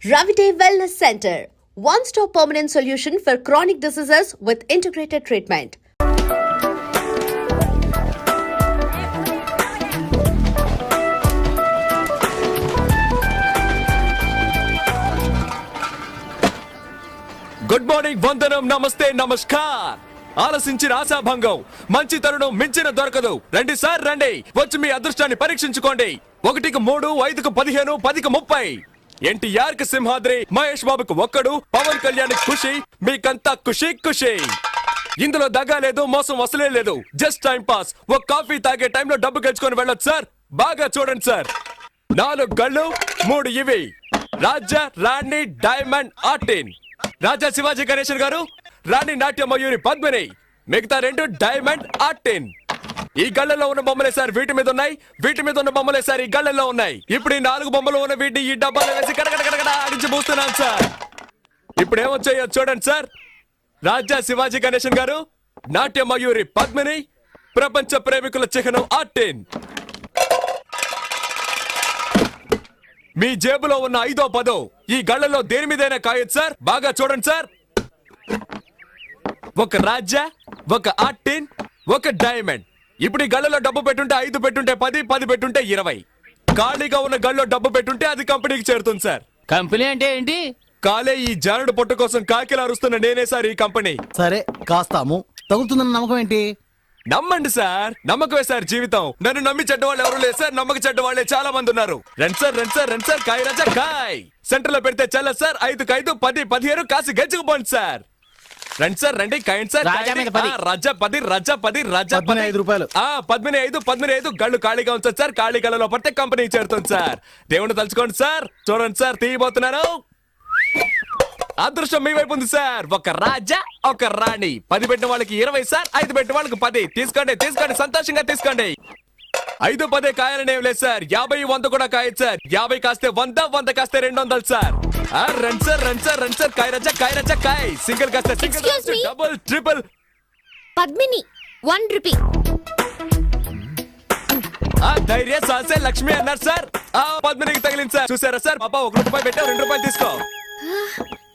Ravide Wellness Center, one-stop permanent solution for chronic diseases with integrated treatment. Good morning, వందనం, నమస్తే, నమస్కార్. ఆలసించిన ఆశాభంగం, మంచి తరుణం మించిన దొరకదు. రండి సార్, రండి, వచ్చి మీ అదృష్టాన్ని పరీక్షించుకోండి. 1కి 3, 5కి 15, 10కి 30. ఎన్టీఆర్ కి సింహాద్రి, మహేష్ బాబుకు ఒక్కడు, పవన్ కళ్యాణ్ ఖుషి, మీకంతా ఖుషి ఖుషి. ఇందులో దగా లేదు, మోసం అసలే లేదు. Just time pass. ఒక కాఫీ తాగే టైంలో డబ్బు గెలుచుకొని వెళ్ళొచ్చు సార్. బాగా చూడండి సార్. 4 గళ్ళు, 3 ఇవి. రాజా, రాణి, డైమండ్, ఆర్టిన్. రాజా శివాజీ గణేశన్ గారు, రాణి నాట్య మయూరి పద్మిని, మిగతా 2 డైమండ్, ఆర్టిన్. ఈ గళ్ళల్లో ఉన్న బొమ్మలే సార్ వీటి మీద ఉన్నాయి, వీటి మీద ఉన్న బొమ్మలే సార్ ఈ గళ్ళల్లో ఉన్నాయి. ఇప్పుడు ఈ 4 బొమ్మలు ఉన్న వీటిని ఈ డబ్బాలో వేసి కడకడ ఆడించి పూస్తున్నాను సార్. ఇప్పుడు ఏమొచ్చాయో చూడండి సార్. రాజా శివాజీ గణేశన్ గారు, నాట్య మయూరి పద్మిని, ప్రపంచ ప్రేమికుల చిహ్నం ఆర్టిన్. మీ జేబులో ఉన్న 5వ 10 ఈ గళ్ళలో దేని మీదైనా కాయొచ్చు సార్. బాగా చూడండి సార్. ఒక రాజా, ఒక ఆర్టిన్, ఒక డైమండ్. ఇప్పుడు ఈ గళ్ళలో డబ్బు పెట్టుంటే 5 పెట్టుంటే 10, 10 పెట్టుంటే 20. ఖాళీగా ఉన్న గళ్ళలో డబ్బు పెట్టుంటే అది కంపెనీకి చేరుతుంది సార్. కంపెనీ అంటే ఏంటి? కాలే ఈ జానుడు పొట్టు కోసం కాకిలా అరుస్తున్న నేనే సార్ ఈ కంపెనీ. సరే కాస్తాము, తగులుతుందన్న నమ్మకం ఏంటి? నమ్మండి సార్, నమ్మకమే సార్ జీవితం. నన్ను నమ్మి చెడ్డవాళ్ళు ఎవరు లేదు సార్, నమ్మక చెడ్డవాళ్లే చాలా మంది ఉన్నారు. రండి సార్, రండి సార్, రండి సార్. కాయ రాజా కాయ్. సెంటర్ లో పెడితే చల్ల సార్. 5కి 5, 10, 15 కాసి గెలుచుకుపోండి సార్. రండి సార్, రండి, కాయండి సార్. రాజా మీద 10. రాజా 10, రాజా 10, రాజా 10. 5 రూపాయలు. 15, 15 గళ్ళు ఖాళీగా ఉంచండి సార్. ఖాళీ గళ్ళలో పడితే కంపెనీకి చేరుతుంది సార్. దేవుని తలుచుకోండి సార్. చూడండి సార్, తీయబోతున్నాను. అదృష్టం మీ వైపు ఉంది సార్. ఒక రాజా, ఒక రాణి. 10 పెట్టిన వాళ్ళకి 20 సార్, 5 పెట్టిన వాళ్ళకి 10. తీసుకోండి, తీసుకోండి, సంతోషంగా తీసుకోండి. 5, 10 కాయాలని ఏం లేదు సార్. 50, 100 కూడా కాయచ్చు సార్. 50 కాస్తే 100, 100 కాస్తే 200 సార్. రండి సార్, రండి సార్, రండి సార్. కాయ రాజా, కాయ రాజా, కాయ్. సింగిల్ కాస్తే single, double, triple. Padmini 1 rupee. ధైర్య సాసే లక్ష్మి అన్నారు సార్. పద్మినికి తగిలింది సార్. చూసారా సార్, పాప 1 రూపాయి పెట్టా, 2 రూపాయలు తీసుకో.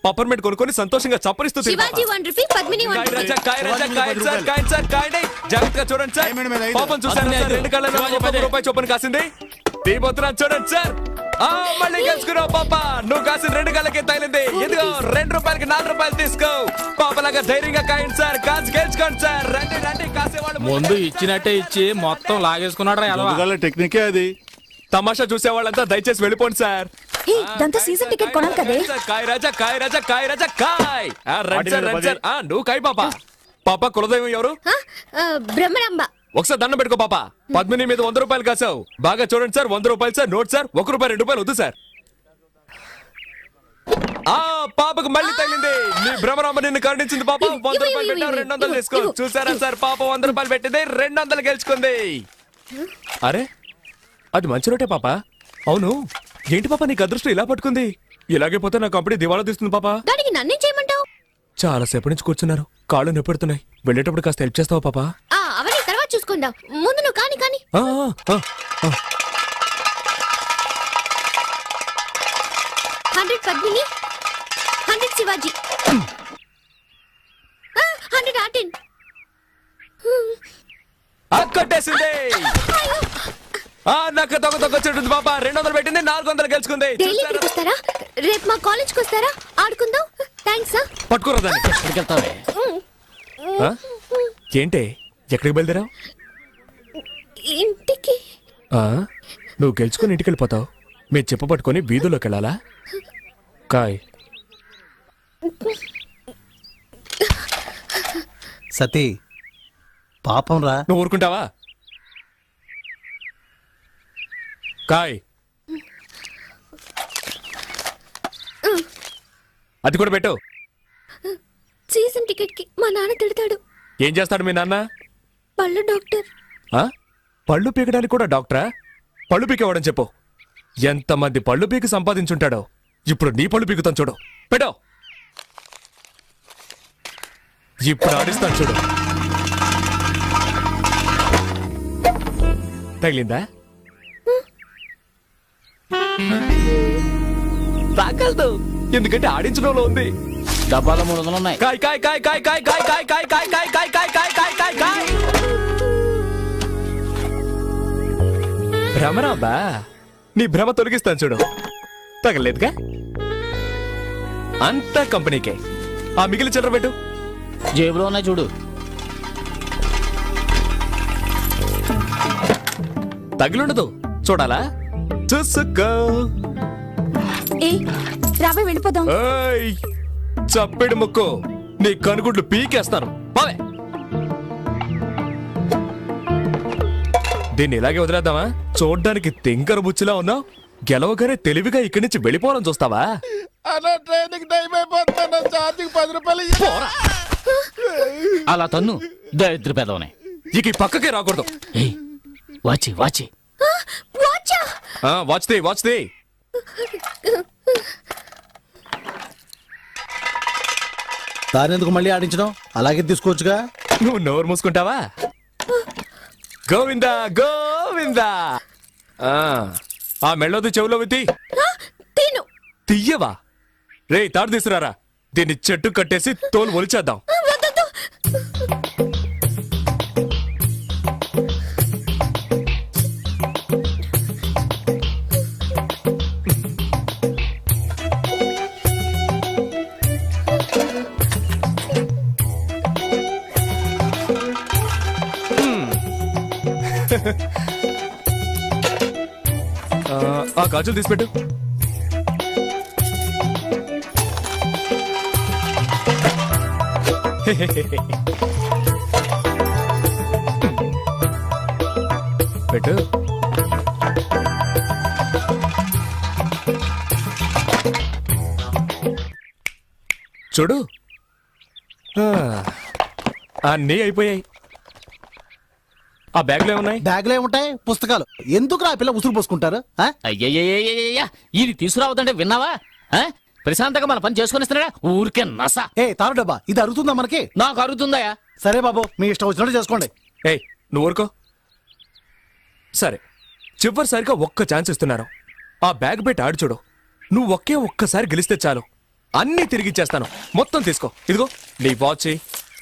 పప్పర్మెంట్ కొనుక్కొని సంతోషంగా చప్పరిస్తూ శివాజీ 1 రూపీ, పద్మిని 1 రూపీ. జాగ్రత్తగా చూడండి సార్. పాపం చూసారా సార్, 2 కళ్ళలో 1 రూపాయి చొప్పున కాసింది. తీబోతున్నాను చూడండి సార్. మళ్ళీ గెలుచుకున్నావు పాప. నువ్వు కాసిన 2 కళ్ళకి తగిలింది. ఇదిగో 2 రూపాయలకి 4 రూపాయలు తీసుకో. పాపలాగా ధైర్యంగా కాయండి సార్. కాసి గెలుచుకోండి సార్. రండి, రండి, కాసేవాళ్ళు ముందు ఇచ్చినట్టే ఇచ్చి మొత్తం లాగేసుకున్నాడు. టెక్నికే అది. తమాషా చూసే వాళ్ళంతా దయచేసి వెళ్ళిపోండి సార్. ఇదంతా సీజన్ టికెట్ కొనాలి కదే. కాయ రాజా, కాయ రాజా, కాయ రాజా, కాయ్. రండి సార్, రండి సార్. నువ్వు కాయ పాప. పాప కులదైవం ఎవరు? బ్రహ్మరాంబ. ఒకసారి దండం పెట్టుకో పాప. పద్మిని మీద 100 రూపాయలు కాసావు. బాగా చూడండి సార్. 100 రూపాయలు సార్. Note sir. 1 రూపాయి 2 రూపాయలు వద్దు సార్. పాపకు మళ్ళీ తగిలింది. మీ భ్రమరాంబ నిన్ను కరుణించింది పాప. 100 రూపాయలు పెట్టావు, 200 తీసుకో. చూసారా సార్, పాప 100 రూపాయలు పెట్టింది, 200 గెలుచుకుంది. అరే, అది మంచి రోటే పాప. అవును, ఏంటి పాప నీకు అదృష్టం ఇలా పట్టుకుంది? ఇలాగే పోతే నా కంపెనీ దివాళా తీస్తుంది పాప. దానికి నన్నేం చేయమంటావు? చాలా సేపటి నుంచి కూర్చున్నారు, కాళ్ళు నొప్పెడుతున్నాయి. వెళ్ళేటప్పుడు కాస్త హెల్ప్ చేస్తావా పాప? అవన్నీ తర్వాత చూసుకుందాం. ముందు నువ్వు కాని. 100 పద్మిని, 100 శివాజీ, 100 ఆర్టిన్. కొట్టేసింది. నాకు తొక్కొచ్చేటుంది పాప. 200 పెట్టింది, 400 గెలుచుకుంది. డైలీ ఇక్కడికి వస్తారా? రేపు మా కాలేజ్కి వస్తారా? ఆడుకుందాం. థ్యాంక్స్. పట్టుకోరా దాన్ని. ఏంటే, ఎక్కడికి బయలుదేరావు? ఇంటికి. నువ్వు గెలుచుకుని ఇంటికి వెళ్ళిపోతావు. మీరు చెప్పు పట్టుకొని వీధుల్లోకి వెళ్ళాలా? కాయ్. సతీ, పాపం రా. నువ్వు ఊరుకుంటావా? కాయ్. అది కూడా పెట్టు. సీజన్ టికెట్ కి మా నాన్న తిడతాడు. ఏం చేస్తాడు మీ నాన్న? పళ్ళు డాక్టర్. పళ్ళు పీకడానికి కూడా డాక్టరా? పళ్ళు పీకేవాడని చెప్పు. ఎంతమంది పళ్ళు పీకి సంపాదించుంటాడో. ఇప్పుడు నీ పళ్ళు పీకుతాను చూడు. పెట్టో. ఇప్పుడు ఆడిస్తాను చూడు. తగిలిందా? తాగలదు ఎందుకంటే ఆడించడంలో ఉంది. డబ్బాలో 300 ఉన్నాయి. కాయ్ కాయ్ కాయ్ కాయ్ కాయ్ కాయ్ కాయ్ కాయ్ కాయ్ కాయ్ కాయ్ కాయ్ కాయ్ కాయ్ కాయ్ కాయ్. భ్రమరాబా, నీ భ్రమ తొలగిస్తాను చూడు. తగలేదుగా, అంతా కంపెనీకే. ఆ మిగిలిన చిల్లర పెట్టు. జేబులో ఉన్నాయి చూడు. తగిలుండదు, చూడాలా? చూసుకో. ఏ రావే వెళ్ళిపోదాం. ఏయ్, చప్పెడు ముక్కు, నీ కనుగుడ్లు పీకేస్తాను. బావే, దీన్ని ఇలాగే వదిలేద్దామా? చూడ్డానికి తింకర బుచ్చిలా ఉన్నావు, గెలవగానే తెలివిగా ఇక్కడి నుంచి వెళ్ళిపోవాలని చూస్తావా? అలా ట్రైనింగ్ టైం అయిపోతున్నా, ఛార్జింగ్ 10 రూపాయలు ఇయ్యి. పోరా. అలా తన్ను దరిద్ర పెదవనే. ఇక ఈ పక్కకే రాకూడదు. ఏయ్, వాచి వాచి. వాచా వాచ్ ది. దానెందుకు మళ్ళీ ఆడించడం? అలాగే తీసుకోవచ్చుగా. నువ్వు నోరు మూసుకుంటావా? గోవిందా గోవిందా. ఆ మెళ్ళోది చెవులో విత్తి తిను. తీయవా? రే, తాడు తీసుకురారా. దీన్ని చెట్టు కట్టేసి తోలు ఒలిచేద్దాం. వద్దొద్దు. ఆ గాజులు తీసిపెట్టు. పెట్టు. చూడు, అన్నీ అయిపోయాయి. ఆ బ్యాగ్లో ఏమున్నాయి? బ్యాగ్లో ఏముంటాయి? పుస్తకాలు. ఎందుకు ఆ పిల్ల ఉసురు పోసుకుంటారు? ఆ? అయ్యయ్యయ్యయ్యయ్యా, ఇది తీసుకురావద్దంటే విన్నావా? ప్రశాంతంగా మన పని చేసుకుని ఇస్తున్నాడా? ఊరికే నస. ఏ తారు డబ్బా, ఇది అరుగుతుందా మనకి? నాకు అరుగుతుందయా. సరే బాబు, మీ ఇష్టం వచ్చినట్టు చేసుకోండి. ఏయ్, నువ్వు ఊరుకో. సరే, చివరిసారిగా ఒక్క ఛాన్స్ ఇస్తున్నాను. ఆ బ్యాగ్ పెట్టి ఆడి చూడు. నువ్వు ఒక్కసారి గెలిస్తే చాలు, అన్నీ తిరిగిచ్చేస్తాను. మొత్తం తీసుకో. ఇదిగో నీ వాచ్,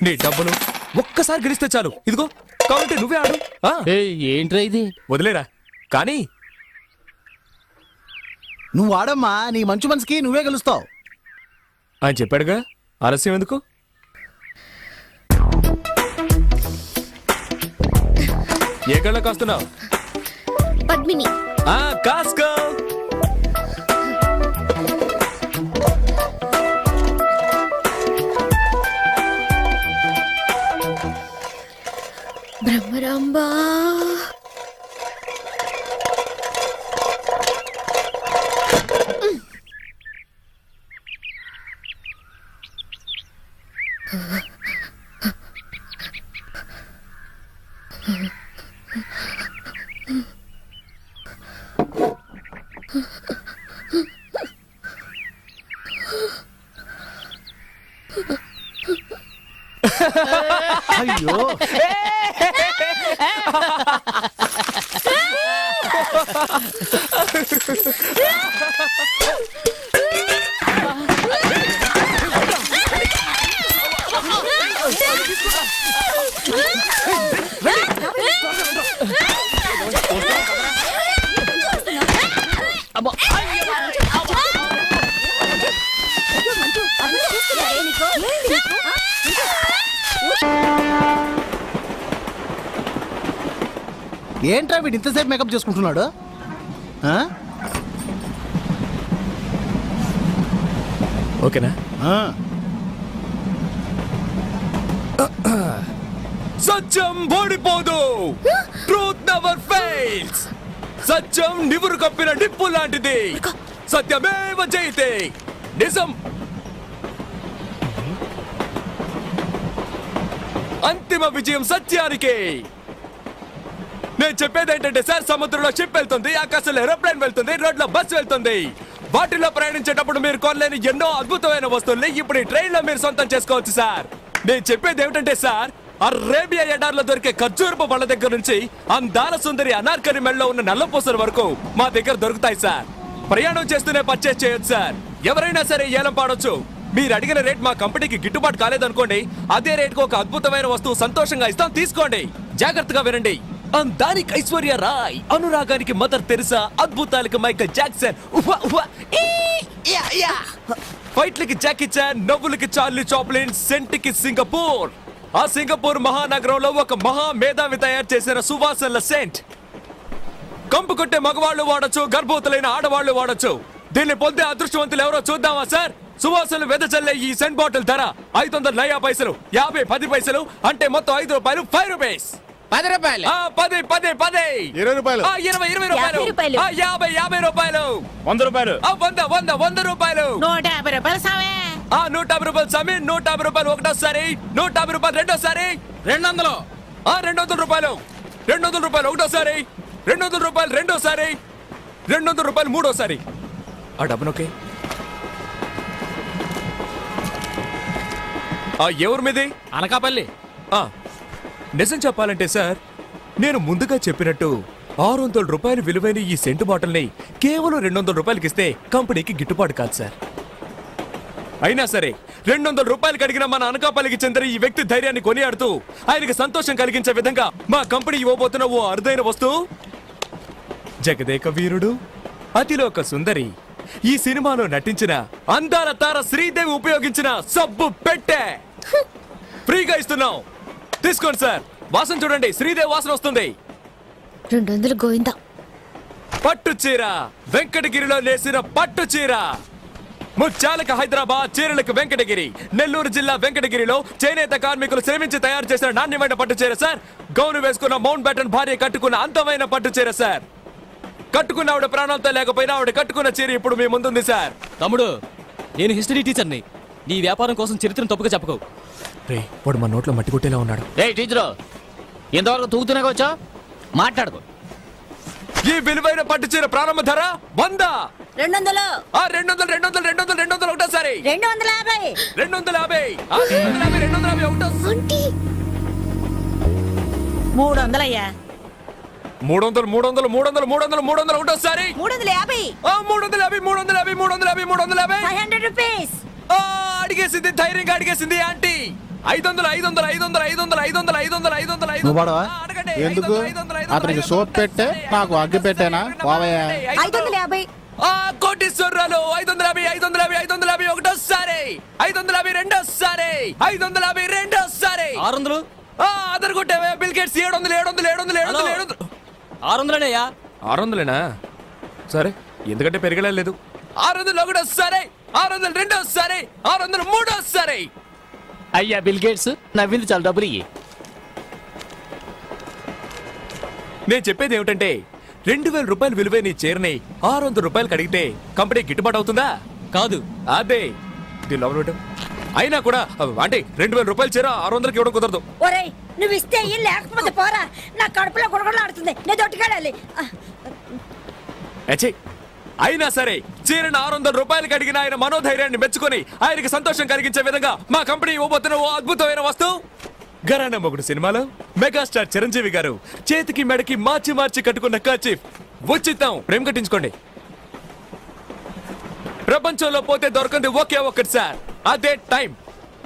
నీ డబ్బులు. ఒక్కసారి గెలిస్తే చాలు. ఇదిగో, కాబట్టి నువ్వే ఆడు. ఏంట్రా ఇది? వదిలేరా. కానీ నువ్వు ఆడమ్మా, నీ మంచి మనసుకి నువ్వే గెలుస్తావు. ఆయన చెప్పాడుగా, ఆలస్యం ఎందుకు? ఏ కళ్ళ కాస్తున్నావు? పద్మిని. కాస్కో. బ్రహ్మరాంబా. అయ్యో, ఏంట్రా వీడు ఇంతసేపు మేకప్ చేసుకుంటున్నాడు? ఆ? ఓకేనా? ఆ. సత్యం ఓడిపోదు. Truth never fails. సత్యం నివురు కప్పిన నిప్పు లాంటిది. సత్యమేవ జయతే. నిజం అంతిమ విజయం సత్యానికి. నేను చెప్పేది ఏంటంటే సార్, సముద్రంలో షిప్ వెళ్తుంది, ఆకాశంలో ఏరోప్లేన్ వెళ్తుంది, రోడ్లో బస్ వెళ్తుంది. వాటిలో ప్రయాణించేటప్పుడు మీరు కొనలేని ఎన్నో అద్భుతమైన వస్తువుల్ని ఇప్పుడు ఈ ట్రైన్ లో మీరు సొంతం చేసుకోవచ్చు సార్. నేను చెప్పేది ఏమిటంటే సార్, అరేబియా ఎడార్లో దొరికే ఖర్జూరపు పళ్ళ దగ్గర నుంచి అందాల సుందరి అనార్కలి మెడలో ఉన్న నల్లపూసల వరకు మా దగ్గర దొరుకుతాయి సార్. ప్రయాణం చేస్తూనే పర్చేస్ చేయొచ్చు సార్. ఎవరైనా సరే ఏలం పాడొచ్చు. మీరు అడిగిన రేట్ మా కంపెనీకి గిట్టుబాటు కాలేదనుకోండి, అదే రేట్కు ఒక అద్భుతమైన వస్తువు సంతోషంగా ఇస్తాం, తీసుకోండి. జాగ్రత్తగా వినండి. అందానికి ఐశ్వర్య రాయ్, అనురాగానికి మదర్ తెరిసా, అద్భుతాలకి మైకల్ జాక్సన్, ఉఫ్వా, ఉఫ్వా, ఈ, యా, యా. ఫైట్లకి జాకీ చాన్, నవ్వులకి చార్లీ చాప్లిన్, సెంట్కి సింగపూర్. ఆ సింగపూర్ మహానగరంలో ఒక మహా మేధావి తయారు చేసిన సువాసనల సెంట్. కంపు కొట్టే మగవాళ్ళు వాడచ్చు, గర్భవతులైన ఆడవాళ్లు వాడచ్చు. దీన్ని పొందే అదృష్టవంతులు ఎవరో చూద్దామా సార్? సువాసనలు వెదజల్లే ఈ సెంట్ బాటిల్ ధర 500 నయా పైసలు, 50 10 పైసలు, అంటే మొత్తం 5 రూపాయలు, 5 రూపీస్. 10 రూపాయలు. 10 10 10 20 రూపాయలు, 20 20 రూపాయలు, 50 50 రూపాయలు, 100 రూపాయలు, 100 100 100 రూపాయలు, 150 రూపాయలు సామే. 150 రూపాయలు సమీ, 150 రూపాయలు ఒకటోసారి, 150 రూపాయలు రెండోసారి, 200. 200 రూపాయలు, 200 రూపాయలు ఒకటోసారి, 200 రూపాయలు రెండోసారి, 200 రూపాయలు మూడోసారి. ఆ డబ్బునొకే. ఎవరి మీది? అనకాపల్లి. నిజం చెప్పాలంటే సార్, నేను ముందుగా చెప్పినట్టు 600 రూపాయలు విలువైన ఈ సెంటు బాటిల్ని కేవలం 200 రూపాయలకి ఇస్తే కంపెనీకి గిట్టుబాటు కాదు సార్. అయినా సరే 200 రూపాయలకి అడిగిన మన అనకాపల్లికి చెందిన ఈ వ్యక్తి ధైర్యాన్ని కొనియాడుతూ ఆయనకి సంతోషం కలిగించే విధంగా మా కంపెనీ ఇవ్వబోతున్న ఓ అరుదైన వస్తువు, జగదేక వీరుడు, అతిలోక సుందరి, ఈ సినిమాలో నటించిన అందాల తార శ్రీదేవి ఉపయోగించిన సబ్బు పెట్టె ఫ్రీగా ఇస్తున్నాం. తీసుకోండి సార్. వాసన చూడండి, శ్రీదేవి వాసన వస్తుంది. 200 గోవిందా. పట్టు చీర, వెంకటగిరిలో నేసిన పట్టు చీర. ముత్యాలకు హైదరాబాద్, చీరలకు వెంకటగిరి. నెల్లూరు జిల్లా వెంకటగిరిలో చేనేత కార్మికులు శ్రమించి తయారు చేసిన నాణ్యమైన పట్టు చీర సార్. గౌను వేసుకున్న మౌంట్ బ్యాటన్ భార్య కట్టుకున్న అందమైన పట్టు చీర సార్. కట్టుకున్న ఆవిడ ప్రాణాలతో లేకపోయినా ఆవిడ కట్టుకున్న చీర ఇప్పుడు మీ ముందుంది సార్. తమ్ముడు, నేను హిస్టరీ టీచర్ని. నీ వ్యాపారం కోసం చరిత్రను తప్పుగా చెప్పకు. రే, వాడు మన నోట్లో మట్టి కొట్టేలా ఉన్నాడు. ఏయ్ టీచరు, ఇంతవరకు తూగుతూనే వచ్చా, మాట్లాడుకో. ఈ విలువైన పట్టు చీర ప్రారంభ ధర 100. 200. 200 200 200 200 ఒకటోసారి, 250. 250 250 250 ఒకటోసారి, ఆంటీ 300 అయ్యా. 300 300 300 300 300 ఒకటోసారి, 350. 350 350 350 350 500 రూపీస్. అడిగేసింది, ధైర్యంగా అడిగేసింది ఆంటీ. 500 500 500 500 500 500 500 నువ్వు పడవా? అడగండి. ఎందుకు? 500 500 అతనికి సోప్ పెట్టే, నాకు అగ్గి పెట్టేనా? పోవయ్యా. 550. కోటీశ్వరరాలు 550 550 550 ఒకటోసారి, 550 రెండోసారి, 550 రెండోసారి, 600. అదర్ కొట్టావే బిల్ గేట్స్. 700 700 700 700 700 600 600లేనా? సరే, ఎందుకంటే పెరగలేదు. 600 ఒకటోసారి, 600 రెండోసారి, 600 మూడోసారి. అయ్యా బిల్ గేట్స్, నవ్వింది చాలా, డబ్బులు ఇయ్యి. నేను చెప్పేది ఏమిటంటే 2000 రూపాయలు విలువైన ఈ చీరని 600 రూపాయలకి అడిగితే కంపెనీ గిట్టుబాటు అవుతుందా? కాదు. అదే దీని లోపల పెట్టు. అయినా కూడా అంటే 2000 రూపాయల చీర 600కి ఇవ్వడం కుదరదు. ఒరేయ్, నువ్వు ఇస్తే ఇయ్యి, లేకపోతే పోరా. నా కడుపులో గుడగడలాడుతుంది, నేను దొట్టుకెళ్ళాలి. అచ్చే, అయినా సరే చీరను 600 రూపాయలకి అడిగిన ఆయన మనోధైర్యాన్ని మెచ్చుకొని ఆయనకి సంతోషం కలిగించే విధంగా మా కంపెనీ ఇవ్వబోతున్న ఓ అద్భుతమైన వస్తువు. ఘరానా మొగుడు సినిమాలో మెగాస్టార్ చిరంజీవి గారు చేతికి మెడకి మార్చి మార్చి కట్టుకున్న కర్చీఫ్ ఉచితం. ప్రేమ కట్టించుకోండి. ప్రపంచంలో పోతే దొరకంది ఒకే ఒక్కటి సార్, అదే టైం.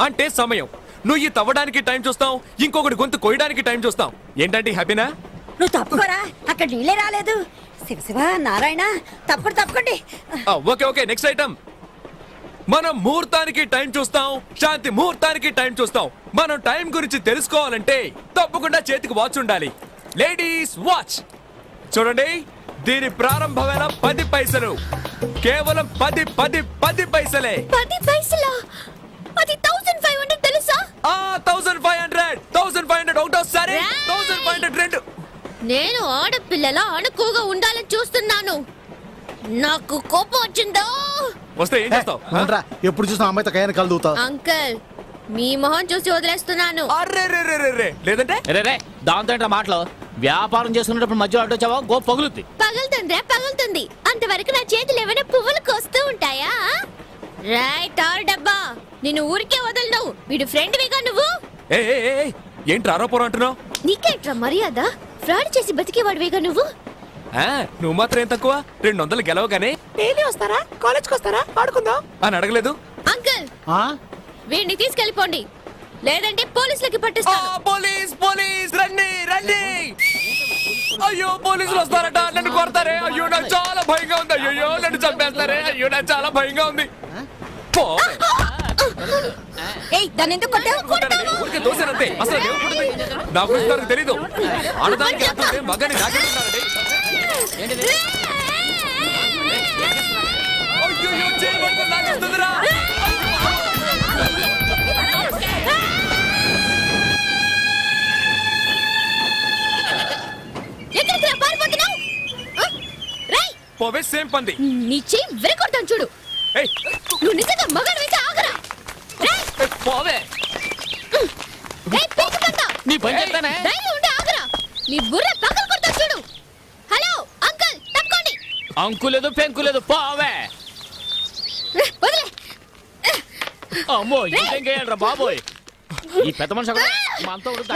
అంటే సమయం. నువ్వు ఈ తవ్వడానికి టైం చూస్తాం, ఇంకొకటి గొంతు కొయ్యడానికి టైం చూస్తాం. ఏంటంటే హ్యాపీనా? నువ్వు తప్పుకోరా, అక్కడ నీళ్ళే రాలేదు. శివ శివ నారాయణ, తప్పకండి. Okay okay, next item. మనం ముహూర్తానికి టైం చూస్తాం, శాంతి ముహూర్తానికి టైం చూస్తాం. మనం టైం గురించి తెలుసుకోవాలంటే తప్పకుండా చేతికి వాచ్ ఉండాలి. లేడీస్ వాచ్ చూడండి, దీని ప్రారంభ వేళ 10 పైసలు. కేవలం 10 10 10 పైసలే. 10 పైసలా? అది 1500 తెలుసా? 1500 1500 ఒకటోసారి, 1500 రెండు. నేను ఆడపిల్లలా అణుకుగా ఉండాలని చూస్తున్నాను. నాకు కోపం వచ్చిందో. వస్తే ఏం చేస్తావు? అవునరా, ఎప్పుడు చూసిన అమ్మాయితో కయ్యాన్ని కలుదుతావు. అంకుల్, మీ మొహం చూసి వదిలేస్తున్నాను. అర్రే రే రే రే రే. లేదంటే రే దాంతో ఏంట్రా మాటలు? వ్యాపారం చేసుకునేటప్పుడు మధ్యలో అడ్డొచ్చావా గో పగులుద్ది. పగులుతుందిరా, పగులుతుంది. అంతవరకు నా చేతులు ఏమైనా పువ్వులు కోస్తూ ఉంటాయా? రైట్ ఆర్ డబ్బా, నిన్ను ఊరికే వదలను. వీడు ఫ్రెండ్ విగా నువ్వు. ఏ ఏంటి ఆరోపణ అంటున్నావు? నీకేంట్రా మర్యాద? ఫ్రాడ్ చేసి బతికేవాడివేగా నువ్వు. నువ్వు మాత్రం ఏం తక్కువ 200 గెలవగానే డైలీ వస్తారా కాలేజ్కి వస్తారా ఆడుకుందాం అని అడగలేదు. అంకుల్ ఆ? వీడిని తీసుకెళ్ళిపోండి, లేదంటే పోలీసులకి ఆ, పట్టిస్తాను. పోలీస్ పోలీస్ రండి రండి. అయ్యో పోలీసులు వస్తారట, నన్ను కొడతారే. అయ్యో నాకు చాలా భయంగా ఉంది. అయ్యో నన్ను చంపేస్తారే. అయ్యో నాకు చాలా భయంగా ఉంది. పో. ఏయ్ దాన్ని ఎందుకు కొట్టావు? కొట్టానండి. ఊరికే దోశానంతే. అసలు దేవుడు పుట్టింది. నా గురించి నాకు తెలీదు. ఆడదానికి అంటుంటే మగని నాకేంటున్నారండి. అయ్యో చేయబడుతుంది నాకేస్తుందిరా. ఎక్కడికి రా పారిపోతున్నావు? ఆ? రేయ్, పోవే సేమ్ పంది. నీ చెయ్యి విరగొడతాను చూడు. ఏయ్, నువ్వు నిజంగా మగాడివైతే ఆగరా. రేయ్, పోవే. రేయ్, పీకు పందా. నీ పని చెప్తానే. ధైర్యం ఉంటే ఆగరా. నీ బుర్ర పగలు కొడతాను చూడు. హలో అంకుల్, తప్పుకోండి. అంకులేదు పెంకులేదు పావే. వదిలే. అమ్మో ఇంకేంరా బాబోయ్. ఈ పెద్ద మనిషి ఒకడు మా అంతా ఒకడు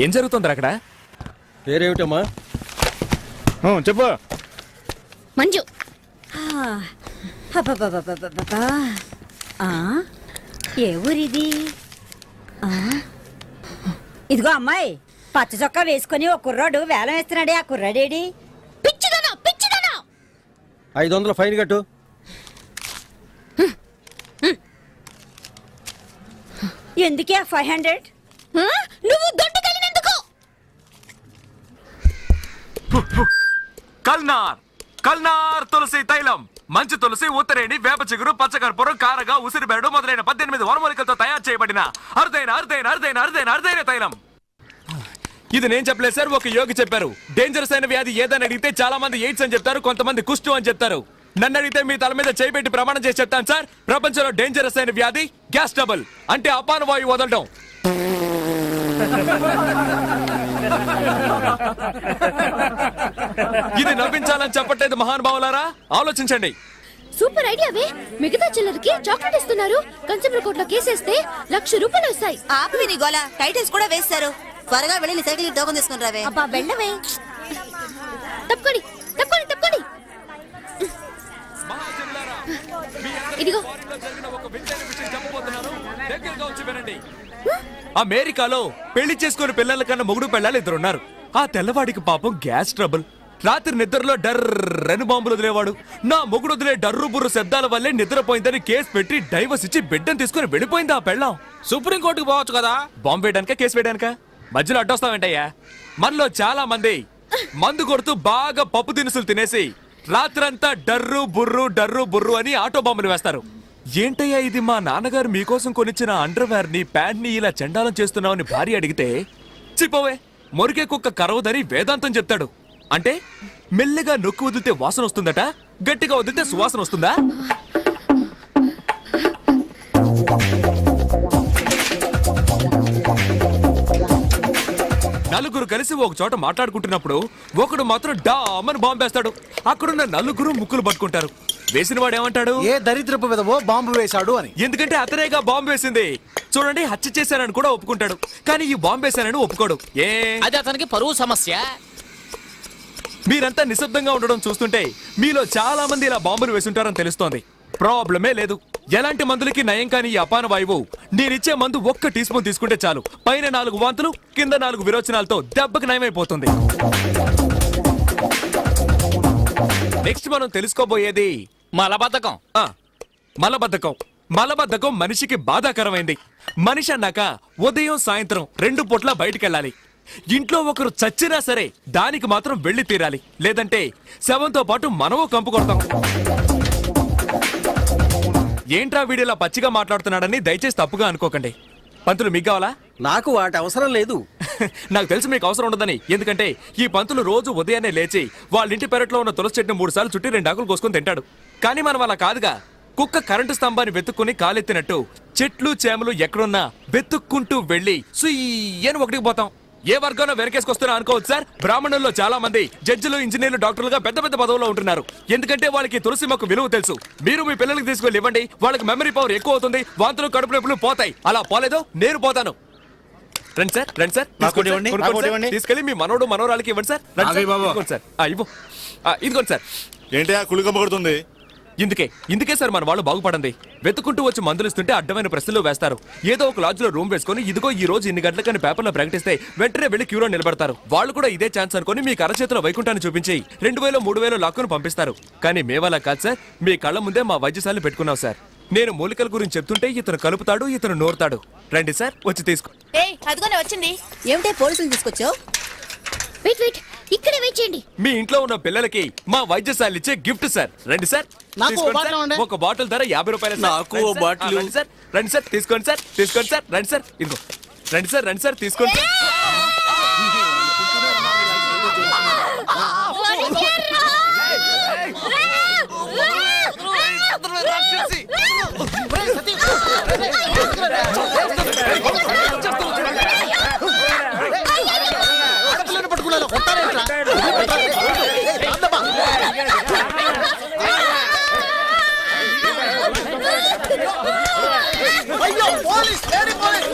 ఏం జరుగుతుంది అక్కడ? పేరేమిటమ్మా? చెప్పు. మంజు, అబ్బబ్బబ్బబ్బబ్బబ్బా. ఆ? ఏ ఊరిది? ఆ? ఇదిగో అమ్మాయి, పచ్చ చొక్కా వేసుకొని ఒక కుర్రాడు వేలం వేస్తున్నాడే, ఆ కుర్రాడేడి? పిచ్చిదనా పిచ్చిదనా. 500 ఫైన్ కట్టు. ఎందుకే 500? నువ్వు దొడ్డుకెళ్ళినందుకు. కల్నార్ కల్నార్ తులసి తైలం. మంచి తులసి, ఉత్తరేణి, వేప చిగురు, పచ్చకర్పూరం, కారగా, ఉసిరిబేడు మొదలైన 18 వనమూలికలతో తయారు చేయబడిన అరుదైన అరుదైన అరుదైన అరుదైన అరుదైన తైలం. ఇది నేను చెప్పలేదు సార్, ఒక యోగి చెప్పారు. డేంజరస్ అయిన వ్యాధి ఏదని అడిగితే చాలా మంది ఎయిడ్స్ అని చెప్తారు, కొంతమంది కుష్టు అని చెప్తారు. నన్ను అడిగితే మీ తల మీద చేయిబెట్టి ప్రమాణం చేసి చెప్తాను సార్, ప్రపంచంలో డేంజరస్ అయిన వ్యాధి గ్యాస్ ట్రబుల్, అంటే అపాన వాయువు వదలడం. ఇది నవ్వించాలని చెప్పట్లేదు మహానుభావులారా, ఆలోచించండి. సూపర్ ఐడియావే. మిగతా చిల్లరకి చాక్లెట్ ఇస్తున్నారు. కన్స్యూమర్ కోర్టులో కేసేస్తే ₹1,00,000 వస్తాయి. ఆపి నీ గోల. టైటిల్స్ కూడా వేస్తారు. త్వరగా వెళ్ళి నీ సైకిల్ టోకన్ తీసుకుని రావే. అబ్బా వెళ్ళవే. తప్పుకోండి తప్పుకోండి తప్పుకోండి. మహాజనులారా, మీ అందరికీ ఇదిగో. ఫారిన్లో జరిగిన ఒక వింతైన విషయం చెప్పబోతున్నాను. దగ్గరగా వచ్చి వినండి. అమెరికాలో పెళ్లి చేసుకుని పిల్లల కన్నా మొగుడు పెళ్ళాలు 2 ఉన్నారు. ఆ తెల్లవాడికి పాపం గ్యాస్ ట్రబుల్. రాత్రి నిద్రలో డర్రని బాంబులు వదిలేవాడు. నా మొగుడు వదిలే డర్రు బుర్రు శబ్దాల వల్లే నిద్రపోయిందని కేసు పెట్టి డైవర్స్ ఇచ్చి బిడ్డను తీసుకుని వెళ్ళిపోయింది ఆ పెళ్ళాం. సుప్రీంకోర్టుకు పోవచ్చు కదా. బాంబు వేయడానిక కేసు వేయడానిక? మధ్యలో అడ్డొస్తావేంటయ్యా? మనలో చాలా మంది మందు కొడుతూ బాగా పప్పు దినుసులు తినేసి రాత్రంతా డర్రు బుర్రు అని ఆటో బాంబులు వేస్తారు. ఏంటయ్యా ఇది, మా నాన్నగారు మీకోసం కొనిచ్చిన అండర్వేర్ ని ప్యాంట్ ని ఇలా చండాలం చేస్తున్నావని భార్య అడిగితే, చిపోవే మొరికే కుక్క కరవదని వేదాంతం చెప్తాడు. అంటే మెల్లగా నొక్కి వదిలితే వాసన వస్తుందట, గట్టిగా వదిలితే సువాసన వస్తుందా? నలుగురు కలిసి ఒక చోట మాట్లాడుకుంటున్నప్పుడు ఒకడు మాత్రం డామని బాంబు వేస్తాడు. అక్కడున్న నలుగురు ముక్కులు పట్టుకుంటారు. వేసిన వాడు ఏమంటాడు? ఏ దరిద్రపు విధవో బాంబు వేశాడు అని. ఎందుకంటే అతనేగా బాంబు వేసింది. చూడండి, హత్య చేశానని కూడా ఒప్పుకుంటాడు, కానీ ఈ బాంబు వేశానని ఒప్పుకోడు. ఏ అది అతనికి పరువు సమస్య. మీరంతా నిశ్శబ్దంగా ఉండడం చూస్తుంటే మీలో చాలా మంది ఇలా బాంబులు వేసుంటారని తెలుస్తోంది. ప్రాబ్లమే లేదు. ఎలాంటి మందులకి నయం కాని ఈ అపాన వాయువు నేనిచ్చే మందు 1 టీ స్పూన్ తీసుకుంటే చాలు. పైన 4 వాంతులు, కింద 4 విరోచనాలతో దెబ్బకి నయమైపోతుంది. నెక్స్ట్ మనం తెలుసుకోబోయేది మలబద్ధకం. మలబద్ధకం మనిషికి బాధాకరమైంది. మనిషి అన్నాక ఉదయం సాయంత్రం 2 పూట్ల బయటికెళ్ళాలి. ఇంట్లో ఒకరు చచ్చినా సరే దానికి మాత్రం వెళ్లి తీరాలి, లేదంటే శవంతో పాటు మనము కంపు కొడతాం. ఏంట్రా వీడిలా పచ్చిగా మాట్లాడుతున్నాడని దయచేసి తప్పుగా అనుకోకండి. పంతులు మీకు కావాలా? నాకు వాటి అవసరం లేదు. నాకు తెలుసు మీకు అవసరం ఉండదని. ఎందుకంటే ఈ పంతులు రోజు ఉదయాన్నే లేచి వాళ్ళ ఇంటి పెరట్లో ఉన్న తులసి చెట్టును 3 సార్లు చుట్టి 2 ఆకులు కోసుకొని తింటాడు. కానీ మనం అలా కాదుగా. కుక్క కరెంటు స్తంభాన్ని వెతుక్కుని కాలెత్తినట్టు చెట్లు చేమలు ఎక్కడున్నా వెతుక్కుంటూ వెళ్ళి సుయ్యని ఒకటికి పోతాం. ఏ వర్గంలో వెనకేసుకొస్తున్నా అనుకోవచ్చు సార్. బ్రాహ్మణుల్లో చాలా మంది జడ్జిలు, ఇంజనీర్లు, డాక్టర్లుగా పెద్ద పెద్ద పదవుల్లో ఉంటున్నారు. ఎందుకంటే వాళ్ళకి తులసి మొక్క విలువ తెలుసు. మీరు మీ పిల్లలకి తీసుకెళ్ళి ఇవ్వండి, వాళ్ళకి మెమరీ పవర్ ఎక్కువ అవుతుంది, వాంతులు కడుపు నొప్పులు పోతాయి. అలా పోలేదు, నేను పోతాను. రండి సార్, రండి సార్, తీసుకోండి సార్, కొనుక్కోండి సార్. తీసుకెళ్ళి మీ మనోడు మనోరాలకి ఇవ్వండి సార్. రండి సార్, ఇదిగోండి సార్. ఇవ్వు, ఇదిగోండి సార్. ఏంటి ఆ కుళ్ళు కమ్మగడుతుంది? ఇందుకే సార్ మన వాళ్ళు బాగుపడండి. వెతుకుంటూ వచ్చి మందులు ఇస్తుంటే అడ్డమైన ప్రశ్నలు వేస్తారు. ఏదో ఒక లాడ్జ్ లో రూమ్ వేసుకొని ఇదిగో ఈ రోజు ఇన్ని గంటలకని పేపర్లో ప్రకటిస్తే వెంటనే వెళ్లి క్యూలో నిలబడతారు. వాళ్ళు కూడా ఇదే ఛాన్స్ అనుకుని మీకు అరచేతిలో వైకుంఠాన్ని చూపించి 2000, 3000 లాక్కును పంపిస్తారు. కానీ మేవలా కాదు సార్, మీ కళ్ళ ముందే మా వైద్యశాలను పెట్టుకున్నాం సార్. నేను మూలికల గురించి చెప్తుంటే ఇతను కలుపుతాడు, ఇతను నోరుతాడు. రండి సార్, వచ్చి తీసుకో. అదిగోనే వచ్చింది. ఏమిటే పోలీసులు తీసుకొచ్చావు? వెయిట్ ఇక్కడే వెయిట్ చేయండి. మీ ఇంట్లో ఉన్న పిల్లలకి మా వైద్యశాల ఇచ్చే గిఫ్ట్ సార్. రండి సార్, నాకు తీసుకోండి ఓ బాటిల్ సార్. ఇవ్వండి. ఒక బాటిల్ ధర 50 రూపాయలు సార్. నాకు రండి ఓ సార్. బాటిల్. రండి సార్, రండి సార్, తీసుకోండి సార్, తీసుకోండి సార్. రండి సార్, ఇదిగో. రండి సార్, రండి సార్, తీసుకోండి సార్. ఆడపిల్లని పట్టుకున్నాను, కొట్టారేంట్రా? అయ్యో, పోలీస్, లేడీ పోలీస్.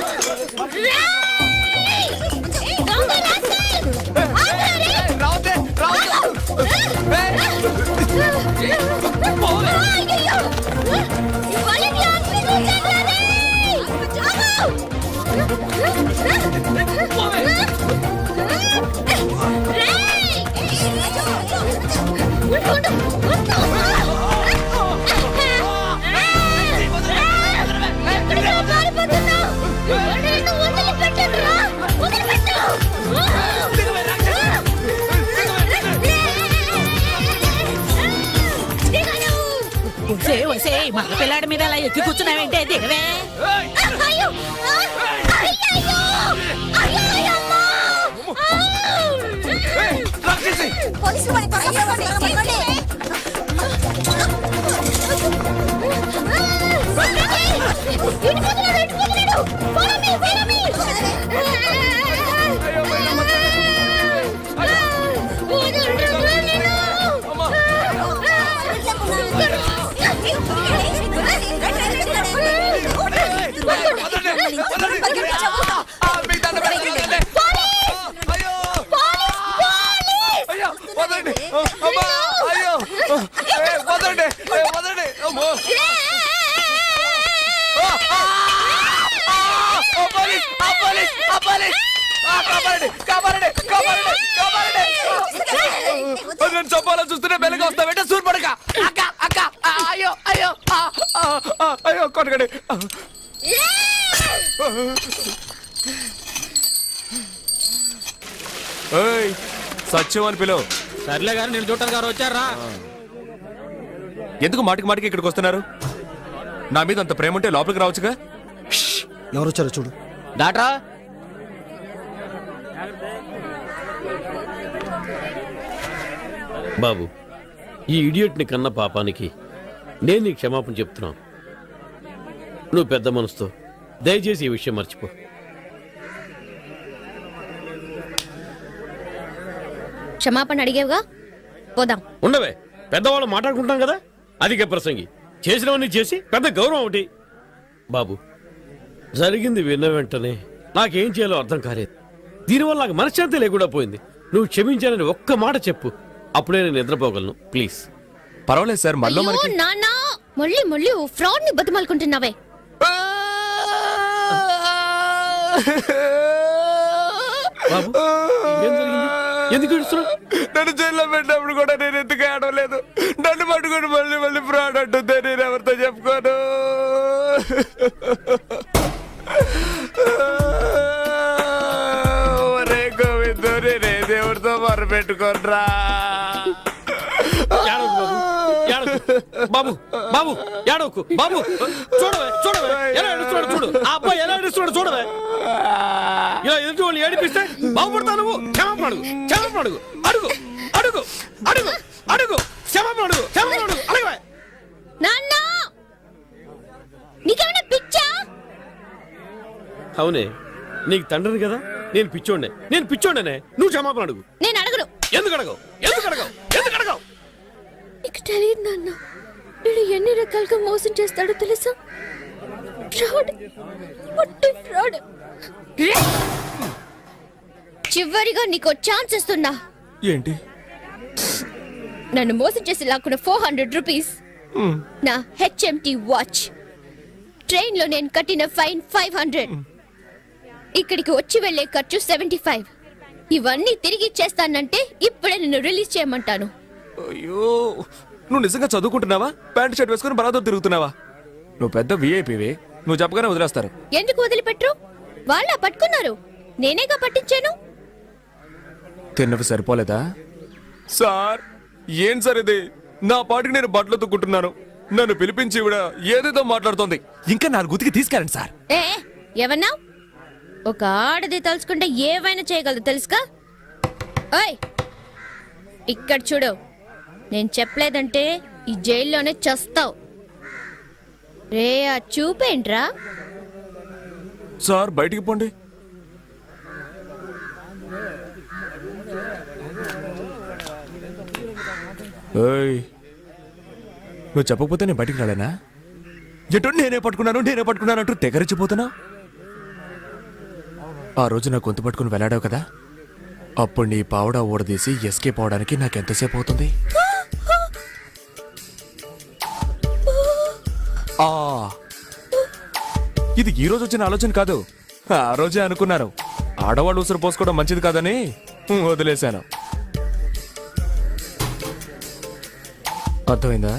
మగ పిల్లాడి మీద అలా ఎక్కి కూర్చున్నావేంటే దిగవే. నేను చంపాలని చూస్తూనే మెల్లగా వస్తావేంటే సూర్పడక. అక్క అక్క, అయ్యో అయ్యో, అయ్యో కొనగడి. సత్యం అని పిలువు. సర్లే గారు, నేను చూడటానికి గారు వచ్చారా? ఎందుకు మాటికి మాటికి ఇక్కడికి వస్తున్నారు? నా మీద అంత ప్రేమ ఉంటే లోపలికి రావచ్చుగా. ఎవరు వచ్చారో చూడు. డాక్టరా, బాబు, ఈ ఇడియట్ని కన్న పాపానికి నేను నీకు క్షమాపణ చెప్తున్నాను. నువ్వు పెద్ద మనసుతో దయచేసి ఈ విషయం మర్చిపో. క్షమాపణ అడిగేవుగా, పోదాం. ఉండవే, పెద్దవాళ్ళు మాట్లాడుకుంటాం కదా. అధిక ప్రసంగి చేసినవన్నీ చేసి పెద్ద గౌరవం ఒకటి. బాబు, జరిగింది విన్న వెంటనే నాకేం చేయాలో అర్థం కాలేదు. దీనివల్ల నాకు మనశ్శాంతి లేకుండా పోయింది. నువ్వు క్షమించాలని ఒక్క మాట చెప్పు, అప్పుడే నేను నిద్రపోగలను. ప్లీజ్. పర్వాలేదు సార్, మళ్ళీ అయ్యో, మనకి నాన్నా, మళ్ళీ ఫ్రాడ్ ని బతిమాలుకుంటున్నావే. బాబు, ఏం జరిగింది? ఎందుకు ఏడుస్తున్నావు? నన్ను జైల్లో పెట్టినప్పుడు కూడా నేను ఎందుకు ఆడలేదు. నన్ను పట్టుకుని మళ్ళీ మళ్ళీ ఫ్రాడ్ అంటుంది. నేను ఎవరితో చెప్పుకోను. ఒరే గోవిందో, నేనే దేవుడితో మొరపెట్టుకోనరా. ఏడవకు బాబు, ఏడవకు. బాబు బాబు, ఏడవకు బాబు. చూడవే చూడవే, ఎలా ఏడుస్తున్నాడు చూడు. ఆ అబ్బాయి ఎలా ఏడుస్తున్నాడు చూడవే. ఇలా ఎదుటి వాళ్ళు ఏడిపిస్తే బాగుపడతావు నువ్వు. క్షమాపణ అడుగు, క్షమాపణ అడుగు, అడుగు అడుగు అడుగు అడుగు, క్షమాపణ అడుగు, క్షమాపణ అడుగు, అడగవే. నాన్నా, నీకేమైనా పిచ్చా? అవునే, నీకు తండ్రిని కదా, నేను పిచ్చోండనే నువ్వు క్షమాపణ అడుగు. నేను అడగను. ఎందుకు అడగవు? ఎందుకు అడగవు? ఎందుకు అడగవు? నీకు తెలియదు నాన్న, వీడు ఎన్ని రకాలుగా మోసం చేస్తాడో తెలుసా? ఫ్రాడ్, పొట్టి ఫ్రాడ్. చివరిగా నీకు ఛాన్స్ ఇస్తున్నా. ఏంటి? నన్ను మోసం చేసి లాక్కున్న 400 రూపీస్, నా హెచ్ఎంటి వాచ్, ట్రైన్ లో నేను కట్టిన ఫైన్ 500, ఇక్కడికి వచ్చి వెళ్లే ఖర్చు 75. ఇవన్నీ తిరిగి ఇచ్చేస్తానంటే ఇప్పుడే నిన్ను రిలీజ్ చేయమంటాను. అయ్యో, నువ్వు నిజంగా చదువుకుంటున్నావా? ప్యాంట్ షర్ట్ వేసుకుని బలాదో తిరుగుతున్నావా? నువ్వు పెద్ద విఐపివి, నువ్వు చెప్పగానే వదిలేస్తారు. ఎందుకు వదిలిపెట్టరు? వాళ్ళ పట్టుకున్నారు, నేనేగా పట్టించాను. తిన్నవి సరిపోలేదా? సార్, ఏం సార్ ఇది? నా పాటికి నేను బట్టలు తుక్కుంటున్నాను, నన్ను పిలిపించి ఇవిడ ఏదేదో మాట్లాడుతోంది. ఇంకా 4 గుతికి తీసుకెళ్ళండి సార్. ఏ ఏమన్నా? ఒక ఆడది తలుచుకుంటే ఏవైనా చేయగలదు తెలుసుగా? ఓయ్, ఇక్కడ చూడు, నేను చెప్పలేదంటే ఈ జైల్లోనే చస్తావు. రే, ఆ చూపేంట్రా? సార్, బయటికి పోండి. ఏయ్, నువ్వు చెప్పకపోతే నేను బయటికి రాలేనా? ఎటు నేనే పట్టుకున్నాను అంటూ తెగరిచిపోతున్నా. ఆ రోజు నా గొంతు పట్టుకుని వెళ్ళాడావు కదా, అప్పుడు నీ పావడా ఊడదీసి ఎస్కేప్ అవడానికి నాకెంతసేపు అవుతుంది? ఇది ఈ రోజు వచ్చిన ఆలోచన కాదు, ఆ రోజే అనుకున్నాను. ఆడవాళ్ళు ఉసురు పోసుకోవడం మంచిది కాదని వదిలేశాను. అర్థమైందా?